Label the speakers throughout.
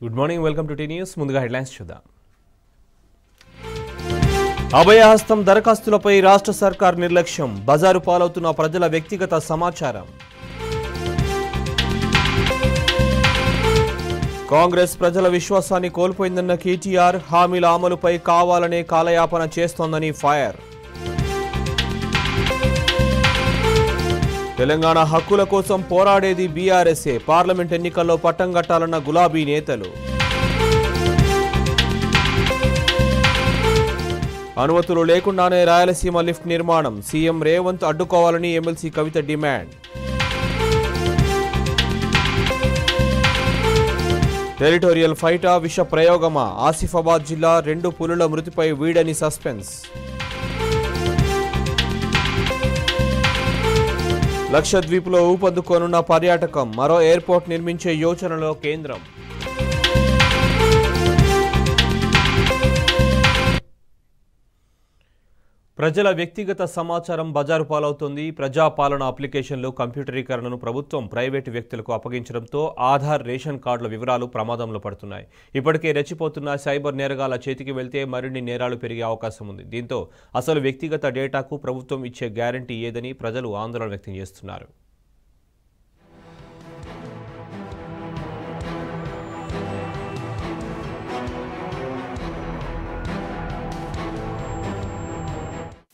Speaker 1: Good morning, welcome to T news. ముందుగా headlines చూద్దాం. అభయహస్తం దరఖాస్తులపై రాష్ట్ర సర్కార్ నిర్లక్ష్యం, బజారు పాలవుతున్న ప్రజల వ్యక్తిగత సమాచారం. కాంగ్రెస్ ప్రజల విశ్వాసాన్ని కోల్పోయిందన్న కేటీఆర్, హామీల అమలుపై కావాలనే కాలయాపన చేస్తోందని ఫైర్. తెలంగాణ హక్కుల కోసం పోరాడేది బీఆర్ఎస్ఏ, పార్లమెంట్ ఎన్నికల్లో పట్టం కట్టాలన్న గులాబీ నేతలు. అనుమతులు లేకుండానే రాయలసీమ లిఫ్ట్ నిర్మాణం, సీఎం రేవంత్ అడ్డుకోవాలని ఎమ్మెల్సీ కవిత డిమాండ్. టెరిటోరియల్ ఫైటా, విష ప్రయోగమా, ఆసిఫాబాద్ జిల్లా 2 పులుల మృతిపై వీడని సస్పెన్స్. లక్షద్వీప్లో ఊపందుకోనున్న పర్యాటకం, మరో ఎయిర్పోర్ట్ నిర్మించే యోచనలో కేంద్రం. ప్రజల వ్యక్తిగత సమాచారం బజారు పాలవుతోంది. ప్రజాపాలన అప్లికేషన్లు కంప్యూటరీకరణను ప్రభుత్వం ప్రైవేటు వ్యక్తులకు అప్పగించడంతో ఆధార్, రేషన్ కార్డుల వివరాలు ప్రమాదంలో పడుతున్నాయి. ఇప్పటికే రెచ్చిపోతున్న సైబర్ నేరగాళ్ల చేతికి వెళ్తే మరిన్ని నేరాలు పెరిగే అవకాశం ఉంది. దీంతో అసలు వ్యక్తిగత డేటాకు ప్రభుత్వం ఇచ్చే గ్యారంటీ ఏదని ప్రజలు ఆందోళన వ్యక్తం చేస్తున్నారు.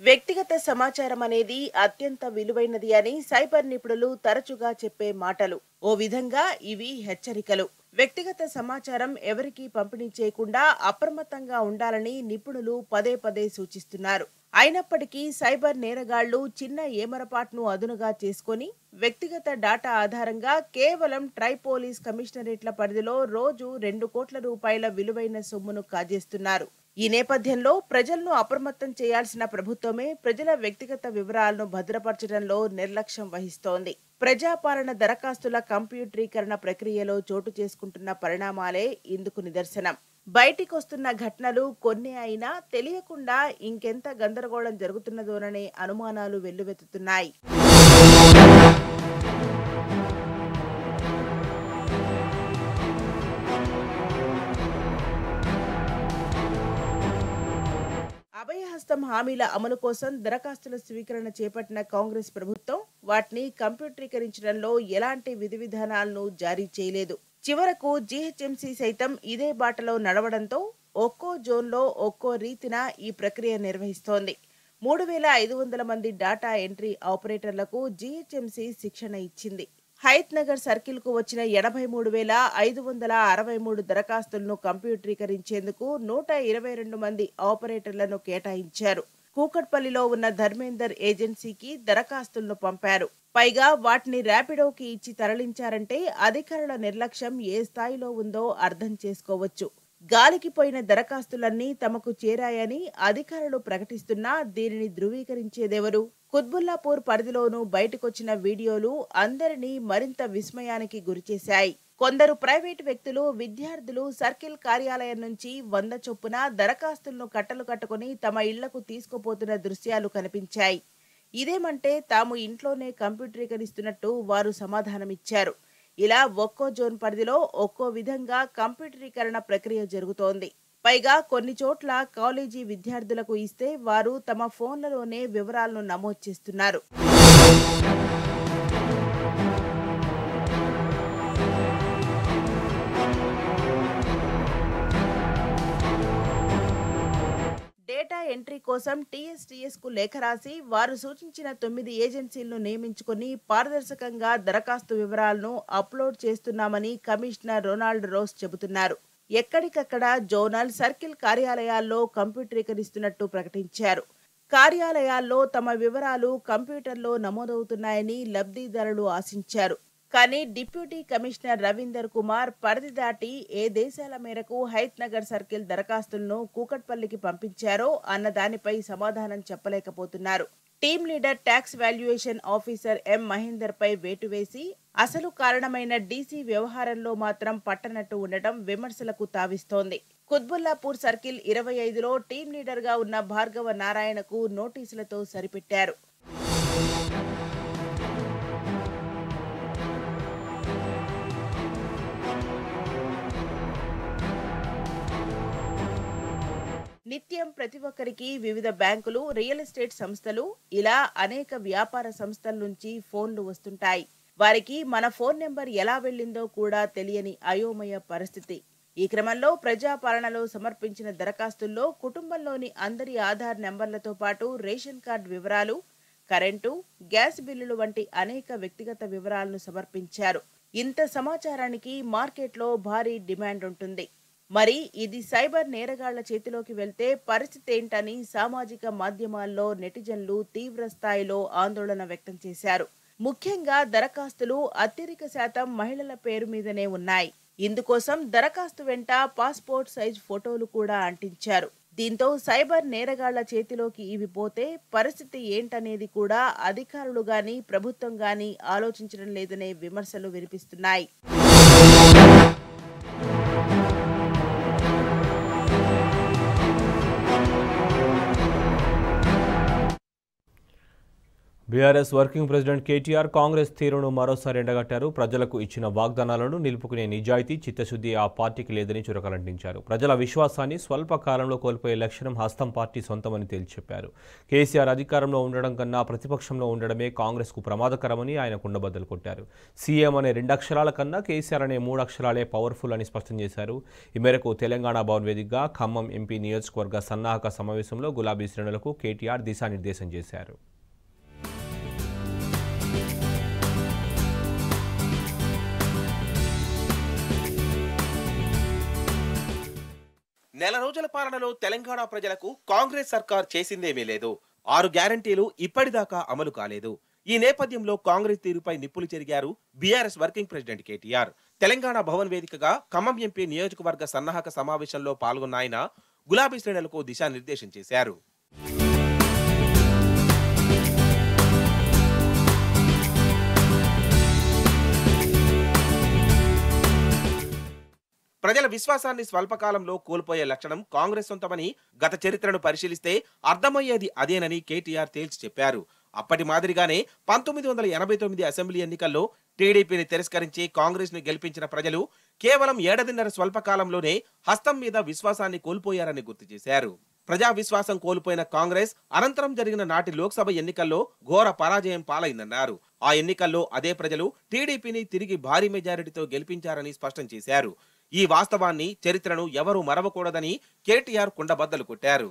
Speaker 2: వ్యక్తిగత సమాచారం అనేది అత్యంత విలువైనది అని సైబర్ నిపుణులు తరచుగా చెప్పే మాటలు. ఓ విధంగా ఇవి హెచ్చరికలు. వ్యక్తిగత సమాచారం ఎవరికీ పంపిణీ చేయకుండా అప్రమత్తంగా ఉండాలని నిపుణులు పదే పదే సూచిస్తున్నారు. అయినప్పటికీ సైబర్ నేరగాళ్లు చిన్న ఏమరపాటును అదునుగా చేసుకుని వ్యక్తిగత డాటా ఆధారంగా కేవలం పోలీస్ కమిషనరేట్ల పరిధిలో రోజు 2 కోట్ల రూపాయల విలువైన సొమ్మును కాజేస్తున్నారు. ఈ నేపథ్యంలో ప్రజలను అప్రమత్తం చేయాల్సిన ప్రభుత్వమే ప్రజల వ్యక్తిగత వివరాలను భద్రపరచడంలో నిర్లక్ష్యం వహిస్తోంది. ప్రజాపాలన దరఖాస్తుల కంప్యూటరీకరణ ప్రక్రియలో చోటు చేసుకుంటున్న పరిణామాలే ఇందుకు నిదర్శనం. బయటికొస్తున్న ఘటనలు కొన్ని అయినా తెలియకుండా ఇంకెంత గందరగోళం జరుగుతున్నదోననే అనుమానాలు వెల్లువెత్తుతున్నాయి. అభయహస్తం హామీల అమలు కోసం దరఖాస్తుల స్వీకరణ చేపట్టిన కాంగ్రెస్ ప్రభుత్వం వాటిని కంప్యూటరీకరించడంలో ఎలాంటి విధి విధానాలను జారీ చేయలేదు. చివరకు జీహెచ్ఎంసీ సైతం ఇదే బాటలో నడవడంతో ఒక్కో జోన్లో ఒక్కో రీతిన ఈ ప్రక్రియ నిర్వహిస్తోంది. 3500 మంది డాటా ఎంట్రీ ఆపరేటర్లకు జీహెచ్ఎంసీ శిక్షణ ఇచ్చింది. హైత్ నగర్ సర్కిల్ కు వచ్చిన 83,563 దరఖాస్తులను కంప్యూటరీకరించేందుకు 122 మంది ఆపరేటర్లను కేటాయించారు. కూకట్పల్లిలో ఉన్న ధర్మేందర్ ఏజెన్సీకి దరఖాస్తులను పంపారు. పైగా వాటిని ర్యాపిడోకి ఇచ్చి తరలించారంటే అధికారుల నిర్లక్ష్యం ఏ స్థాయిలో ఉందో అర్థం చేసుకోవచ్చు. గాలికి పోయిన దరఖాస్తులన్నీ తమకు చేరాయని అధికారులు ప్రకటిస్తున్నా దీనిని ధృవీకరించేదెవరు? కుత్బుల్లాపూర్ పరిధిలోనూ బయటకొచ్చిన వీడియోలు అందరినీ మరింత విస్మయానికి గురిచేశాయి. కొందరు ప్రైవేటు వ్యక్తులు, విద్యార్థులు సర్కిల్ కార్యాలయం నుంచి 100 చొప్పున దరఖాస్తులను కట్టలు కట్టుకుని తమ ఇళ్లకు తీసుకుపోతున్న దృశ్యాలు కనిపించాయి. ఇదేమంటే తాము ఇంట్లోనే కంప్యూటరీకరిస్తున్నట్టు వారు సమాధానమిచ్చారు. ఇలా ఒక్కో జోన్ పరిధిలో ఒక్కో విధంగా కంప్యూటరీకరణ ప్రక్రియ జరుగుతోంది. పైగా కొన్ని చోట్ల కాలేజీ విద్యార్థులకు ఇస్తే వారు తమ ఫోన్లలోనే వివరాలను నమోదు చేస్తున్నారు. డేటా ఎంట్రీ కోసం టీఎస్టీఎస్ కు లేఖ రాసి వారు సూచించిన 9 ఏజెన్సీలను నియమించుకుని పారదర్శకంగా దరఖాస్తు వివరాలను అప్లోడ్ చేస్తున్నామని కమిషనర్ రొనాల్డ్ రోస్ చెబుతున్నారు. ఎక్కడికక్కడ జోనల్, సర్కిల్ కార్యాలయాల్లో కంప్యూటరీకరిస్తున్నట్టు ప్రకటించారు. కార్యాలయాల్లో తమ వివరాలు కంప్యూటర్లో నమోదవుతున్నాయని లబ్ధిదారులు ఆశించారు. కానీ డిప్యూటీ కమిషనర్ రవీందర్ కుమార్ పరిధి దాటి ఏ దేశాల మేరకు హైత్ నగర్ సర్కిల్ దరఖాస్తులను కూకట్పల్లికి పంపించారో అన్న దానిపై సమాధానం చెప్పలేకపోతున్నారు. Team leader tax valuation officer M Mahender పై వేటు వేసి అసలు కారణమైన డీసీ వ్యవహారంలో మాత్రం పట్టనట్టు ఉండటం విమర్శలకు తావిస్తోంది. కుత్బుల్లాపూర్ సర్కిల్ 25లో టీమ్ లీడర్ గా ఉన్న భార్గవ నారాయణకు నోటీసులతో సరిపెట్టారు. నిత్యం ప్రతి ఒక్కరికి వివిధ బ్యాంకులు, రియల్ ఎస్టేట్ సంస్థలు ఇలా అనేక వ్యాపార సంస్థల నుంచి ఫోన్లు వస్తుంటాయి. వారికి మన ఫోన్ నెంబర్ ఎలా వెళ్ళిందో కూడా తెలియని అయోమయ పరిస్థితి. ఈ క్రమంలో ప్రజాపాలనలో సమర్పించిన దరఖాస్తుల్లో కుటుంబంలోని అందరి ఆధార్ నెంబర్లతో పాటు రేషన్ కార్డు వివరాలు, కరెంటు, గ్యాస్ బిల్లులు వంటి అనేక వ్యక్తిగత వివరాలను సమర్పించారు. ఇంత సమాచారానికి మార్కెట్లో భారీ డిమాండ్ ఉంటుంది. మరి ఇది సైబర్ నేరగాళ్ల చేతిలోకి వెళ్తే పరిస్థితి ఏంటని సామాజిక మాధ్యమాల్లో నెటిజన్లు తీవ్ర స్థాయిలో ఆందోళన వ్యక్తం చేశారు. ముఖ్యంగా దరఖాస్తులు అత్యధిక శాతం మహిళల పేరు మీదనే ఉన్నాయి. ఇందుకోసం దరఖాస్తు వెంట పాస్పోర్ట్ సైజ్ ఫోటోలు కూడా అంటించారు. దీంతో సైబర్ నేరగాళ్ల చేతిలోకి ఇవి పోతే పరిస్థితి ఏంటనేది కూడా అధికారులు గాని ప్రభుత్వం గాని ఆలోచించడం లేదనే విమర్శలు వినిపిస్తున్నాయి.
Speaker 1: BRS working president KTR Congress తీరును మరోసారి ఎండగట్టారు. ప్రజలకు ఇచ్చిన వాగ్దానాలను నిలుపుకునే నిజాయితీ, చిత్తశుద్ధి ఆ పార్టీకి లేదని చురకలంటించారు. ప్రజల విశ్వాసాన్ని స్వల్ప కాలంలో కోల్పోయే లక్షణం హస్తం పార్టీ సొంతమని తేల్చి చెప్పారు. కేసీఆర్ అధికారంలో ఉండడం కన్నా ప్రతిపక్షంలో ఉండడమే కాంగ్రెస్కు ప్రమాదకరమని ఆయన కుండబద్దలు కొట్టారు. సీఎం అనే 2 అక్షరాల కన్నా కేసీఆర్ అనే 3 అక్షరాలే పవర్ఫుల్ అని స్పష్టం చేశారు. ఈ మేరకు తెలంగాణ భవన్ వేదికగా ఖమ్మం ఎంపీ నియోజకవర్గ సన్నాహక సమావేశంలో గులాబీ శ్రేణులకు కేటీఆర్ దిశానిర్దేశం చేశారు.
Speaker 3: నెల రోజుల పాలనలో తెలంగాణ ప్రజలకు కాంగ్రెస్ సర్కార్ చేసిందేమీ లేదు. 6 గ్యారంటీలు ఇప్పటిదాకా అమలు కాలేదు. ఈ నేపథ్యంలో కాంగ్రెస్ తీరుపై నిప్పులు చెరిగారు BRS working president KTR. Telangana Bhavan వేదికగా ఖమ్మం ఎంపీ నియోజకవర్గ సన్నాహక సమావేశంలో పాల్గొన్న ఆయన గులాబీ శ్రేణులకు దిశానిర్దేశం చేశారు. ప్రజల విశ్వాసాన్ని స్వల్పకాలంలో కోల్పోయే లక్షణం కాంగ్రెస్ సొంతమని గత చరిత్రను పరిశీలిస్తే అర్థమయ్యేది అదేనని కేటీఆర్ తేల్చి చెప్పారు. అప్పటి మాదిరిగానే 1989 అసెంబ్లీ ఎన్నికల్లో టీడీపీని తిరస్కరించి కాంగ్రెస్ ను గెలిపించిన ప్రజలు కేవలం 7.5 స్వల్పకాలంలోనే హస్తం మీద విశ్వాసాన్ని కోల్పోయారని గుర్తు చేశారు. ప్రజా విశ్వాసం కోల్పోయిన కాంగ్రెస్ అనంతరం జరిగిన నాటి లోక్సభ ఎన్నికల్లో ఘోర పరాజయం పాలైందన్నారు. ఆ ఎన్నికల్లో అదే ప్రజలు టీడీపీని తిరిగి భారీ మెజారిటీతో గెలిపించారని స్పష్టం చేశారు. ఈ వాస్తవాన్ని, చరిత్రను ఎవరూ మరవకూడదని కేటీఆర్ కుండబద్దలు కొట్టారు.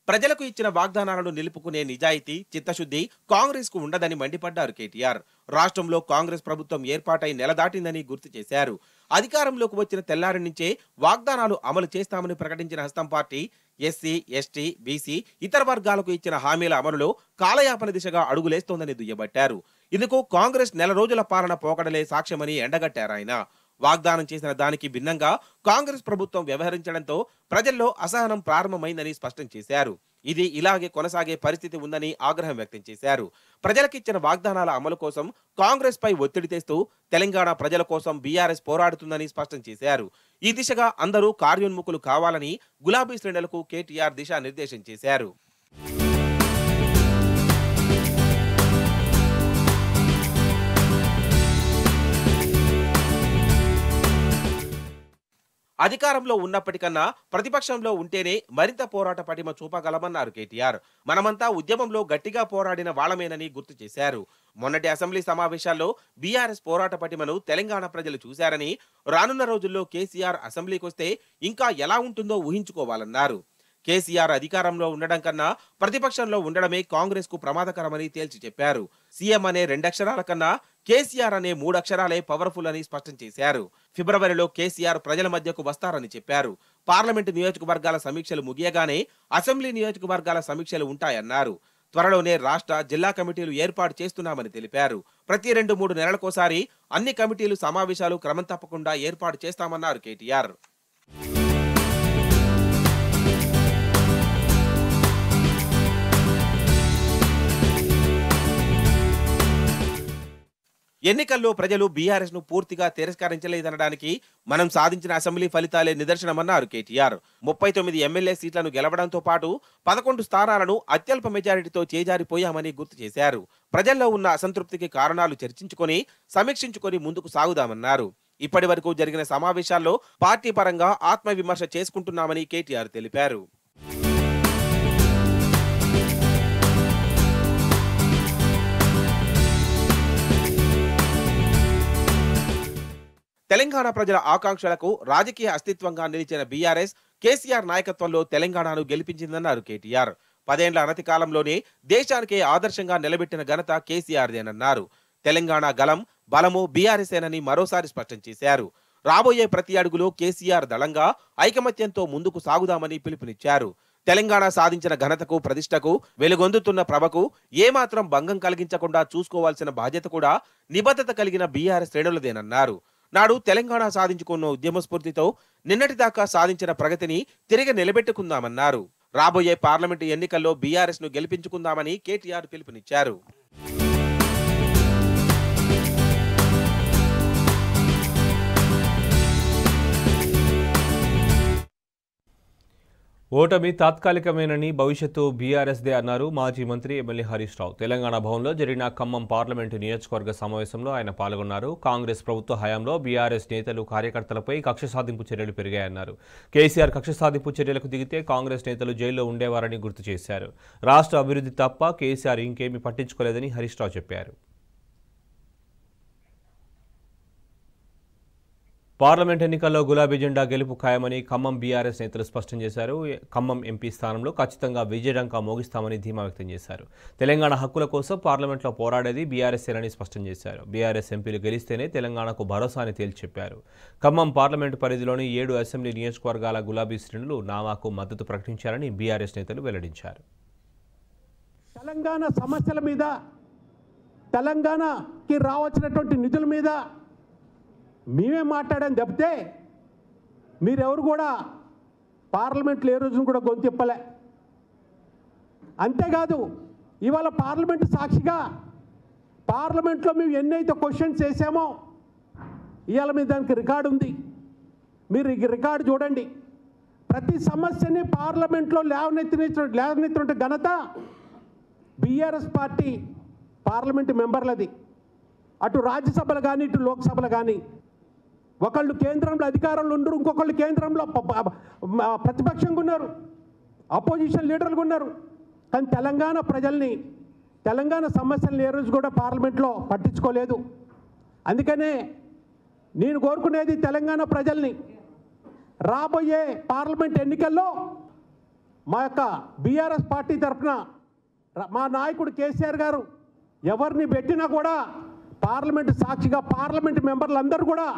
Speaker 3: ప్రజలకు ఇచ్చిన వాగ్దానాలను నిలుపుకునే నిజాయితీ, చిత్తశుద్ధి కాంగ్రెస్ కు ఉండదని మండిపడ్డారు కేటీఆర్. రాష్ట్రంలో కాంగ్రెస్ ప్రభుత్వం ఏర్పాటై నెల దాటిందని గుర్తు చేశారు. అధికారంలోకి వచ్చిన తెల్లారి నుంచే వాగ్దానాలు అమలు చేస్తామని ప్రకటించిన హస్తం పార్టీ ఎస్సీ, ఎస్టీ, బీసీ, ఇతర వర్గాలకు ఇచ్చిన హామీల అమలులో కాలయాపన దిశగా అడుగులేస్తోందని దుయ్యబట్టారు. ఇందుకు కాంగ్రెస్ నెల రోజుల పాలన పోకడలే సాక్ష్యమని ఎండగట్టారు ఆయన. వాగ్దానం చేసిన దానికి భిన్నంగా కాంగ్రెస్ ప్రభుత్వం వ్యవహరించడంతో ప్రజల్లో అసహనం ప్రారంభమైందని స్పష్టం చేశారు. ఇది ఇలాగే కొనసాగే పరిస్థితి ఉందని ఆగ్రహం వ్యక్తం చేశారు. ప్రజలకిచ్చిన వాగ్దానాల అమలు కోసం కాంగ్రెస్ పై ఒత్తిడి తెస్తూ తెలంగాణ ప్రజల కోసం బీఆర్ఎస్ పోరాడుతుందని స్పష్టం చేశారు. ఈ దిశగా అందరూ కార్యోన్ముఖులు కావాలని గులాబీ శ్రేణులకు కేటీఆర్ దిశానిర్దేశం చేశారు. అధికారంలో ఉన్నప్పటికన్నా ప్రతిపక్షంలో ఉంటేనే మరింత పోరాట పటిమ చూపగలమన్నారు కేటీఆర్. మనమంతా ఉద్యమంలో గట్టిగా పోరాడిన వాళ్లమేనని గుర్తు చేశారు. మొన్నటి అసెంబ్లీ సమావేశాల్లో బీఆర్ఎస్ పోరాట పటిమను తెలంగాణ ప్రజలు చూశారని, రానున్న రోజుల్లో కేసీఆర్ అసెంబ్లీకొస్తే ఇంకా ఎలా ఉంటుందో ఊహించుకోవాలన్నారు. కేసీఆర్ అధికారంలో ఉండడం కన్నా ప్రతిపక్షంలో ఉండడమే కాంగ్రెస్ కు ప్రమాదకరమని తేల్చి చెప్పారు. సీఎం అనే 2 అక్షరాల కన్నా కేసీఆర్ అనే 3 అక్షరాలే పవర్ఫుల్ అని స్పష్టం చేశారు. ఫిబ్రవరిలో కేసీఆర్ ప్రజల మధ్యకు వస్తారని చెప్పారు. పార్లమెంటు నియోజకవర్గాల సమీక్షలు ముగియగానే అసెంబ్లీ నియోజకవర్గాల సమీక్షలు ఉంటాయన్నారు. త్వరలోనే రాష్ట్ర, జిల్లా కమిటీలు ఏర్పాటు చేస్తున్నామని తెలిపారు. ప్రతి 2-3 నెలలకోసారి అన్ని కమిటీలు సమావేశాలు క్రమం తప్పకుండా ఏర్పాటు చేస్తామన్నారు కేటీఆర్. ఎన్నికల్లో ప్రజలు బీఆర్ఎస్ ను పూర్తిగా తిరస్కరించలేదనడానికి మనం సాధించిన అసెంబ్లీ ఫలితాలే నిదర్శనమన్నారు కేటీఆర్. 39 ఎమ్మెల్యే సీట్లను గెలవడంతో పాటు 11 స్థానాలను అత్యల్ప మెజారిటీతో చేజారిపోయామని గుర్తు చేశారు. ప్రజల్లో ఉన్న అసంతృప్తికి కారణాలు చర్చించుకొని సమీక్షించుకొని ముందుకు సాగుదామన్నారు. ఇప్పటి వరకు జరిగిన సమావేశాల్లో పార్టీ పరంగా ఆత్మవిమర్శ చేసుకుంటున్నామని కేటీఆర్ తెలిపారు. తెలంగాణ ప్రజల ఆకాంక్షలకు రాజకీయ అస్తిత్వంగా నిలిచిన బీఆర్ఎస్ కేసీఆర్ నాయకత్వంలో తెలంగాణను గెలిపించిందన్నారు కేటీఆర్. 10 ఏళ్ల అనతి కాలంలోనే దేశానికే ఆదర్శంగా నిలబెట్టిన ఘనత కేసీఆర్దేనన్నారు. తెలంగాణ గలం బలము బీఆర్ఎస్ఏనని మరోసారి స్పష్టం చేశారు. రాబోయే ప్రతి అడుగులో కేసీఆర్ దళంగా ఐకమత్యంతో ముందుకు సాగుదామని పిలుపునిచ్చారు. తెలంగాణ సాధించిన ఘనతకు ప్రతిష్టకు వెలుగొందుతున్న ప్రభకు ఏమాత్రం భంగం కలిగించకుండా చూసుకోవాల్సిన బాధ్యత కూడా నిబద్ధత కలిగిన బీఆర్ఎస్ శ్రేణులదేనన్నారు. నాడు తెలంగాణ సాధించుకున్న ఉద్యమ స్ఫూర్తితో నిన్నటిదాకా సాధించిన ప్రగతిని తిరిగి నిలబెట్టుకుందామన్నారు. రాబోయే పార్లమెంటు ఎన్నికల్లో బీఆర్ఎస్ ను గెలిపించుకుందామని కేటీఆర్ పిలుపునిచ్చారు.
Speaker 1: ఓటమి తాత్కాలికమేనని భవిష్యత్తు బీఆర్ఎస్దే అన్నారు మాజీ మంత్రి ఎమ్మెల్యే హరీష్ రావు. తెలంగాణ భవన్లో జరిగిన ఖమ్మం పార్లమెంటు నియోజకవర్గ సమావేశంలో ఆయన పాల్గొన్నారు. కాంగ్రెస్ ప్రభుత్వ హయాంలో బీఆర్ఎస్ నేతలు కార్యకర్తలపై కక్ష సాధింపు చర్యలు పెరిగాయన్నారు. కేసీఆర్ కక్ష సాధింపు చర్యలకు దిగితే కాంగ్రెస్ నేతలు జైల్లో ఉండేవారని గుర్తు చేశారు. రాష్ట్ర అభివృద్ధి తప్ప కేసీఆర్ ఇంకేమీ పట్టించుకోలేదని హరీష్ రావు చెప్పారు. పార్లమెంట్ ఎన్నికల్లో గులాబీ జెండా గెలుపు ఖాయమని ఖమ్మం బీఆర్ఎస్ నేతలు స్పష్టం చేశారు. ఖమ్మం ఎంపీ స్థానంలో ఖచ్చితంగా విజయడంకా మోగిస్తామని ధీమా వ్యక్తం చేశారు. తెలంగాణ హక్కుల కోసం పార్లమెంట్లో పోరాడేది బీఆర్ఎస్ఏనని స్పష్టం చేశారు. బీఆర్ఎస్ ఎంపీలు గెలిస్తేనే తెలంగాణకు భరోసా అని తేల్చి చెప్పారు. ఖమ్మం పార్లమెంటు పరిధిలోని 7 అసెంబ్లీ నియోజకవర్గాల గులాబీ శ్రేణులు నామాకు మద్దతు ప్రకటించారని బీఆర్ఎస్ నేతలు వెల్లడించారు.
Speaker 4: తెలంగాణ సమస్యల మీద, తెలంగాణకి రావాల్సినటువంటి నిధుల మీద మేమే మాట్లాడని చెప్తే మీరెవరు కూడా పార్లమెంట్లో ఏ రోజున కూడా గొంతిప్పలే. అంతేకాదు ఇవాళ పార్లమెంటు సాక్షిగా పార్లమెంట్లో మేము ఎన్నైతే క్వశ్చన్స్ చేసామో ఇవాళ మీద దానికి రికార్డు ఉంది. మీరు ఈ రికార్డు చూడండి. ప్రతి సమస్యని పార్లమెంట్లో లేవనెత్తిన ఘనత బీఆర్ఎస్ పార్టీ పార్లమెంటు మెంబర్లది. అటు రాజ్యసభలు కానీ ఇటు లోక్సభలు కానీ ఒకళ్ళు కేంద్రంలో అధికారంలో ఉండరు, ఇంకొకళ్ళు కేంద్రంలో ప్రతిపక్షంగా ఉన్నారు, అపోజిషన్ లీడర్లుగా ఉన్నారు. కానీ తెలంగాణ ప్రజల్ని, తెలంగాణ సమస్యలను ఏ రోజు కూడా పార్లమెంట్లో పట్టించుకోలేదు. అందుకనే నేను కోరుకునేది తెలంగాణ ప్రజల్ని రాబోయే పార్లమెంట్ ఎన్నికల్లో మా యొక్క బీఆర్ఎస్ పార్టీ తరఫున మా నాయకుడు కేసీఆర్ గారు ఎవరిని పెట్టినా కూడా పార్లమెంటు సాక్షిగా పార్లమెంట్ మెంబర్లందరూ కూడా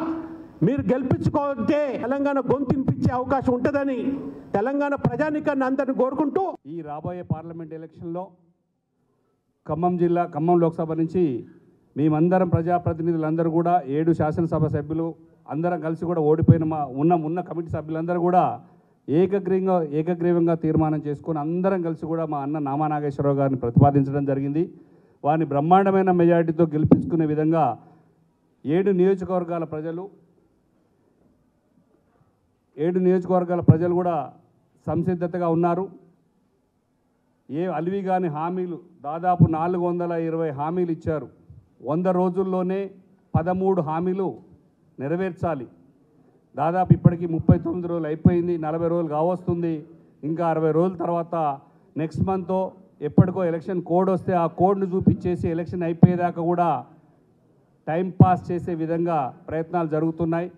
Speaker 4: మీరు గెలిపించుకుంటే తెలంగాణ గొంతు వినిపించే అవకాశం ఉంటుందని తెలంగాణ ప్రజానీకాన్ని అందరిని కోరుకుంటూ
Speaker 5: ఈ రాబోయే పార్లమెంట్ ఎలక్షన్లో ఖమ్మం జిల్లా, ఖమ్మం లోక్సభ నుంచి మేమందరం ప్రజాప్రతినిధులందరూ కూడా 7 శాసనసభ సభ్యులు అందరం కలిసి కూడా ఓడిపోయిన ఉన్న కమిటీ సభ్యులందరూ కూడా ఏకగ్రీవంగా తీర్మానం చేసుకొని అందరం కలిసి కూడా మా అన్న నామా నాగేశ్వరరావు గారిని ప్రతిపాదించడం జరిగింది. వారిని బ్రహ్మాండమైన మెజారిటీతో గెలిపించుకునే విధంగా 7 నియోజకవర్గాల ప్రజలు కూడా సంసిద్ధతగా ఉన్నారు. ఏ అలివి కాని హామీలు దాదాపు 420 హామీలు ఇచ్చారు. 100 రోజుల్లోనే 13 హామీలు నెరవేర్చాలి. దాదాపు ఇప్పటికీ 39 రోజులు అయిపోయింది, 40 రోజులు కావస్తుంది. ఇంకా 60 రోజుల తర్వాత నెక్స్ట్ మంత్తో ఎప్పటికో ఎలక్షన్ కోడ్ వస్తే ఆ కోడ్ను చూపించేసి ఎలక్షన్ అయిపోయేదాకా కూడా టైం పాస్ చేసే విధంగా ప్రయత్నాలు జరుగుతున్నాయి.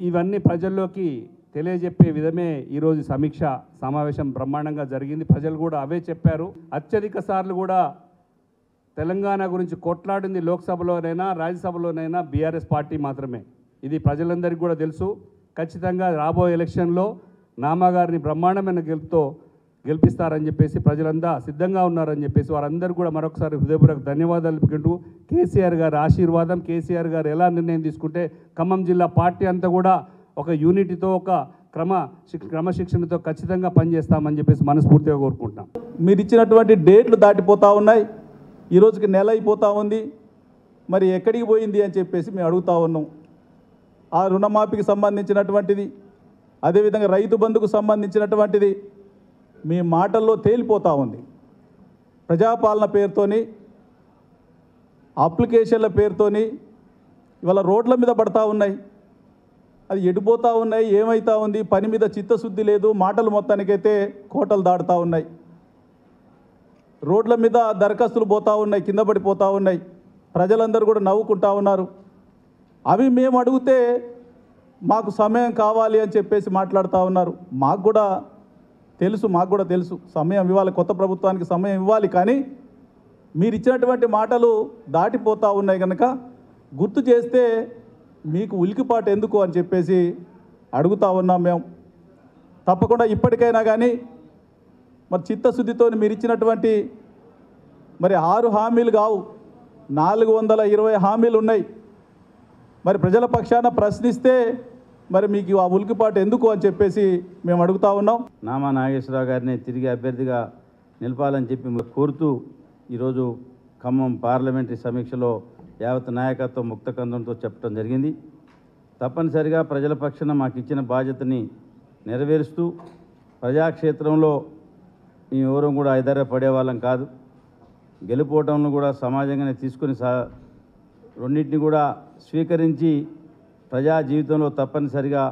Speaker 5: ఇవన్నీ ప్రజల్లోకి తెలియజెప్పే విధమే ఈరోజు సమీక్ష సమావేశం బ్రహ్మాండంగా జరిగింది. ప్రజలు కూడా అవే చెప్పారు. అత్యధిక సార్లు కూడా తెలంగాణ గురించి కొట్లాడింది లోక్సభలోనైనా రాజ్యసభలోనైనా బీఆర్ఎస్ పార్టీ మాత్రమే. ఇది ప్రజలందరికీ కూడా తెలుసు. ఖచ్చితంగా రాబోయే ఎలక్షన్లో నామా గారిని బ్రహ్మాండమైన గెలిపిస్తారని చెప్పేసి ప్రజలంతా సిద్ధంగా ఉన్నారని చెప్పేసి వారందరూ కూడా మరొకసారి హృదయపూర్వక ధన్యవాదాలు తెలుపుకుంటూ కేసీఆర్ గారి ఆశీర్వాదం, కేసీఆర్ గారు ఎలా నిర్ణయం తీసుకుంటే ఖమ్మం జిల్లా పార్టీ అంతా కూడా ఒక యూనిటీతో, ఒక క్రమశిక్షణతో ఖచ్చితంగా పనిచేస్తామని చెప్పేసి మనస్ఫూర్తిగా కోరుకుంటున్నాం.
Speaker 6: మీరు ఇచ్చినటువంటి డేట్లు దాటిపోతూ ఉన్నాయి. ఈరోజుకి నెల అయిపోతూ ఉంది. మరి ఎక్కడికి పోయింది అని చెప్పేసి మేము అడుగుతా ఉన్నాం. ఆ రుణమాఫీకి సంబంధించినటువంటిది, అదేవిధంగా రైతు బంధుకు సంబంధించినటువంటిది మీ మాటల్లో తేలిపోతూ ఉంది. ప్రజాపాలన పేరుతోని, అప్లికేషన్ల పేరుతోని ఇవాళ రోడ్ల మీద పడతా ఉన్నాయి. అది ఎడిపోతూ ఉన్నాయి, ఏమవుతా ఉంది, పని మీద చిత్తశుద్ధి లేదు, మాటలు మొత్తానికైతే కోటలు దాటుతూ ఉన్నాయి. రోడ్ల మీద దరఖాస్తులు పోతూ ఉన్నాయి, కింద పడిపోతూ ఉన్నాయి. ప్రజలందరూ కూడా నవ్వుకుంటా ఉన్నారు. అవి మేము అడిగితే మాకు సమయం కావాలి అని చెప్పేసి మాట్లాడుతూ ఉన్నారు. మాకు కూడా తెలుసు సమయం ఇవ్వాలి, కొత్త ప్రభుత్వానికి సమయం ఇవ్వాలి. కానీ మీరు ఇచ్చినటువంటి మాటలు దాటిపోతూ ఉన్నాయి కనుక గుర్తు చేస్తే మీకు ఉలికిపాటు ఎందుకు అని చెప్పేసి అడుగుతూ ఉన్నాం మేము. తప్పకుండా ఇప్పటికైనా కానీ మరి చిత్తశుద్ధితో మీరు ఇచ్చినటువంటి మరి 6 హామీలు కావు, 420 హామీలు ఉన్నాయి. మరి ప్రజల పక్షాన ప్రశ్నిస్తే మరి మీకు ఆ ఉలికిపాటు ఎందుకు అని చెప్పేసి మేము అడుగుతా ఉన్నాం.
Speaker 7: నామా నాగేశ్వరరావు గారిని తిరిగి అభ్యర్థిగా నిలపాలని చెప్పి కోరుతూ ఈరోజు ఖమ్మం పార్లమెంటరీ సమీక్షలో యావత్ నాయకత్వం ముక్తకందంతో చెప్పడం జరిగింది. తప్పనిసరిగా ప్రజల పక్షాన మాకు ఇచ్చిన బాధ్యతని నెరవేరుస్తూ ప్రజాక్షేత్రంలో మేము ఎవరూ కూడా ఐదారపడే వాళ్ళం కాదు. గెలుపోవటంలో కూడా సమాజంగానే తీసుకుని రెండింటిని కూడా స్వీకరించి ప్రజా జీవితంలో తప్పనిసరిగా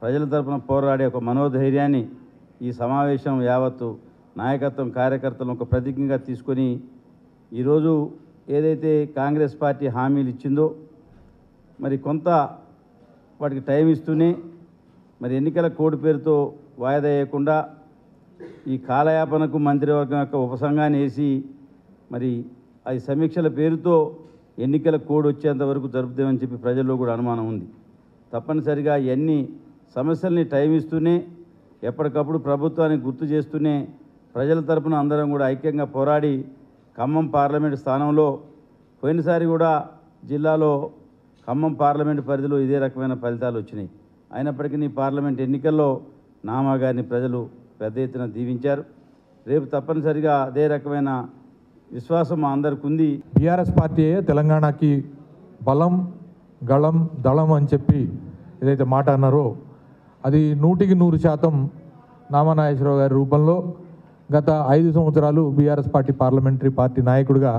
Speaker 7: ప్రజల తరపున పోరాడే ఒక మనోధైర్యాన్ని ఈ సమావేశం యావత్తు నాయకత్వం కార్యకర్తలను ఒక ప్రతిజ్ఞగా తీసుకొని ఈరోజు ఏదైతే కాంగ్రెస్ పార్టీ హామీలు ఇచ్చిందో మరి కొంత వాటికి టైం ఇస్తూనే మరి ఎన్నికల కోడ్ పేరుతో వాయిదా వేయకుండా ఈ కాలయాపనకు మంత్రివర్గం యొక్క ఉపసంఘాన్ని వేసి మరి అది సమీక్షల పేరుతో ఎన్నికల కోడ్ వచ్చేంత వరకు జరుపుతామని చెప్పి ప్రజల్లో కూడా అనుమానం ఉంది. తప్పనిసరిగా ఎన్ని సమస్యల్ని టైం ఇస్తూనే ఎప్పటికప్పుడు ప్రభుత్వానికి గుర్తు చేస్తూనే ప్రజల తరపున అందరం కూడా ఐక్యంగా పోరాడి ఖమ్మం పార్లమెంటు స్థానంలో పోయినసారి కూడా జిల్లాలో ఖమ్మం పార్లమెంటు పరిధిలో ఇదే రకమైన ఫలితాలు వచ్చినాయి. అయినప్పటికీ పార్లమెంట్ ఎన్నికల్లో నామా గారిని ప్రజలు పెద్ద ఎత్తున దీవించారు. రేపు తప్పనిసరిగా అదే రకమైన విశ్వాసం మా అందరికి ఉంది.
Speaker 8: బీఆర్ఎస్ పార్టీయే తెలంగాణకి బలం, గళం, దళం అని చెప్పి ఏదైతే మాట అన్నారో అది 100% నామా నాగేశ్వరరావు గారి రూపంలో గత 5 సంవత్సరాలు బీఆర్ఎస్ పార్టీ పార్లమెంటరీ పార్టీ నాయకుడిగా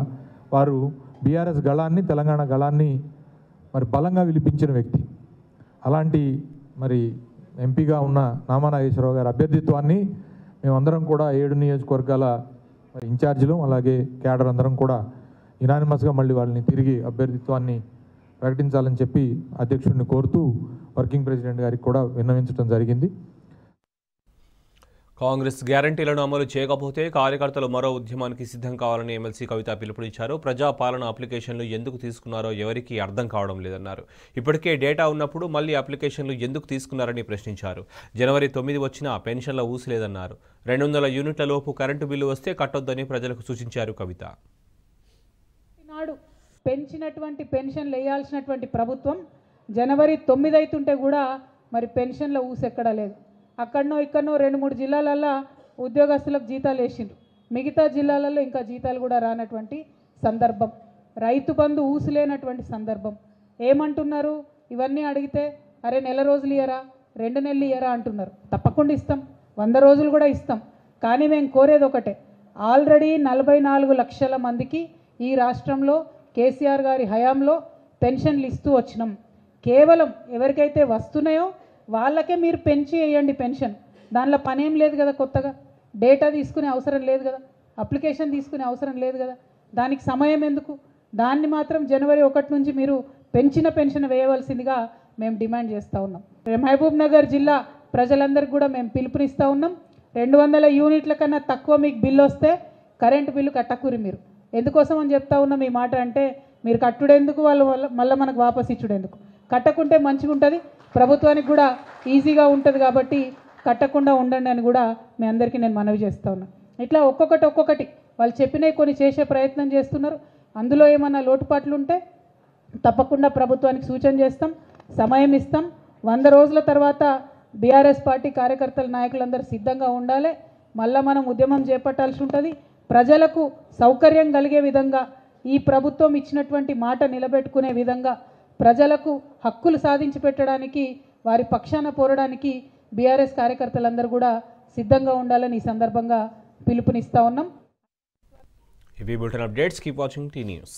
Speaker 8: వారు బీఆర్ఎస్ గళాన్ని, తెలంగాణ గళాన్ని మరి బలంగా విలిపించిన వ్యక్తి. అలాంటి మరి ఎంపీగా ఉన్న నామా నాగేశ్వరరావు గారి అభ్యర్థిత్వాన్ని మేమందరం కూడా 7 నియోజకవర్గాల ఇన్ఛార్జీలు అలాగే క్యాడర్ అందరం కూడా యునానిమస్గా మళ్ళీ వాళ్ళని తిరిగి అభ్యర్థిత్వాన్ని ప్రకటించాలని చెప్పి అధ్యక్షుడిని కోరుతూ వర్కింగ్ ప్రెసిడెంట్ గారికి కూడా విన్నవించడం జరిగింది.
Speaker 1: కాంగ్రెస్ గ్యారంటీలను అమలు చేయకపోతే కార్యకర్తలు మరో ఉద్యమానికి సిద్ధం కావాలని ఎమ్మెల్సీ కవిత పిలుపునిచ్చారు. ప్రజాపాలన అప్లికేషన్లు ఎందుకు తీసుకున్నారో ఎవరికీ అర్థం కావడం లేదన్నారు. ఇప్పటికే డేటా ఉన్నప్పుడు మళ్లీ అప్లికేషన్లు ఎందుకు తీసుకున్నారని ప్రశ్నించారు. జనవరి 9 వచ్చినా పెన్షన్ల ఊసలేదన్నారు. 200 యూనిట్ల లోపు కరెంటు బిల్లు వస్తే కట్టొద్దని ప్రజలకు సూచించారు కవిత.
Speaker 9: నాడు పెంచినటువంటి పెన్షన్లు వేయాల్సినటువంటి ప్రభుత్వం జనవరి 9 అవుతుంటే కూడా మరి పెన్షన్ల ఊసెక్కడా లేదు. అక్కడనో ఇక్కడనో 2-3 జిల్లాలల్లో ఉద్యోగస్తులకు జీతాలు వేసిండ్రు, మిగతా జిల్లాలలో ఇంకా జీతాలు కూడా రానటువంటి సందర్భం, రైతు బంధు ఊసులేనటువంటి సందర్భం. ఏమంటున్నారు ఇవన్నీ అడిగితే, అరే నెల రోజులు ఇయ్యరా, 2 నెలలు ఇయ్యరా అంటున్నారు. తప్పకుండా ఇస్తాం, 100 రోజులు కూడా ఇస్తాం. కానీ మేము కోరేది ఒకటే, ఆల్రెడీ 44 లక్షల మందికి ఈ రాష్ట్రంలో కేసీఆర్ గారి హయాంలో పెన్షన్లు ఇస్తూ వచ్చినాం. కేవలం ఎవరికైతే వస్తున్నాయో వాళ్ళకే మీరు పెంచి వేయండి పెన్షన్. దానిలో పనేం లేదు కదా, కొత్తగా డేటా తీసుకునే అవసరం లేదు కదా, అప్లికేషన్ తీసుకునే అవసరం లేదు కదా, దానికి సమయం ఎందుకు? దాన్ని మాత్రం జనవరి 1 నుంచి మీరు పెంచిన పెన్షన్ వేయవలసిందిగా మేము డిమాండ్ చేస్తూ ఉన్నాం. మహబూబ్ నగర్ జిల్లా ప్రజలందరికీ కూడా మేము పిలుపునిస్తూ ఉన్నాం. 200 యూనిట్ల కన్నా తక్కువ మీకు బిల్లు వస్తే కరెంటు బిల్లు కట్టకూరి. మీరు ఎందుకోసం అని చెప్తా ఉన్నాం ఈ మాట అంటే, మీరు కట్టుడెందుకు, వాళ్ళు మళ్ళీ మనకు వాపస్ ఇచ్చుడెందుకు? కట్టకుంటే మంచిగా ఉంటుంది, ప్రభుత్వానికి కూడా ఈజీగా ఉంటుంది. కాబట్టి కట్టకుండా ఉండండి అని కూడా మీ అందరికీ నేను మనవి చేస్తూ ఉన్నాను. ఇట్లా ఒక్కొక్కటి వాళ్ళు చెప్పినవి కొన్ని చేసే ప్రయత్నం చేస్తున్నారు. అందులో ఏమన్నా లోటుపాట్లు ఉంటే తప్పకుండా ప్రభుత్వానికి సూచన చేస్తాం, సమయం ఇస్తాం. 100 రోజుల తర్వాత బీఆర్ఎస్ పార్టీ కార్యకర్తల నాయకులందరూ సిద్ధంగా ఉండాలి. మళ్ళీ మనం ఉద్యమం చేపట్టాల్సి ఉంటుంది. ప్రజలకు సౌకర్యం కలిగే విధంగా ఈ ప్రభుత్వం ఇచ్చినటువంటి మాట నిలబెట్టుకునే విధంగా ప్రజలకు హక్కులు సాధించి పెట్టడానికి వారి పక్షాన పోరడానికి బీఆర్ఎస్ కార్యకర్తలందరూ కూడా సిద్ధంగా ఉండాలని ఈ సందర్భంగా పిలుపునిస్తా ఉన్నాం.
Speaker 1: ఇవి bulletin updates. Keep watching tea news.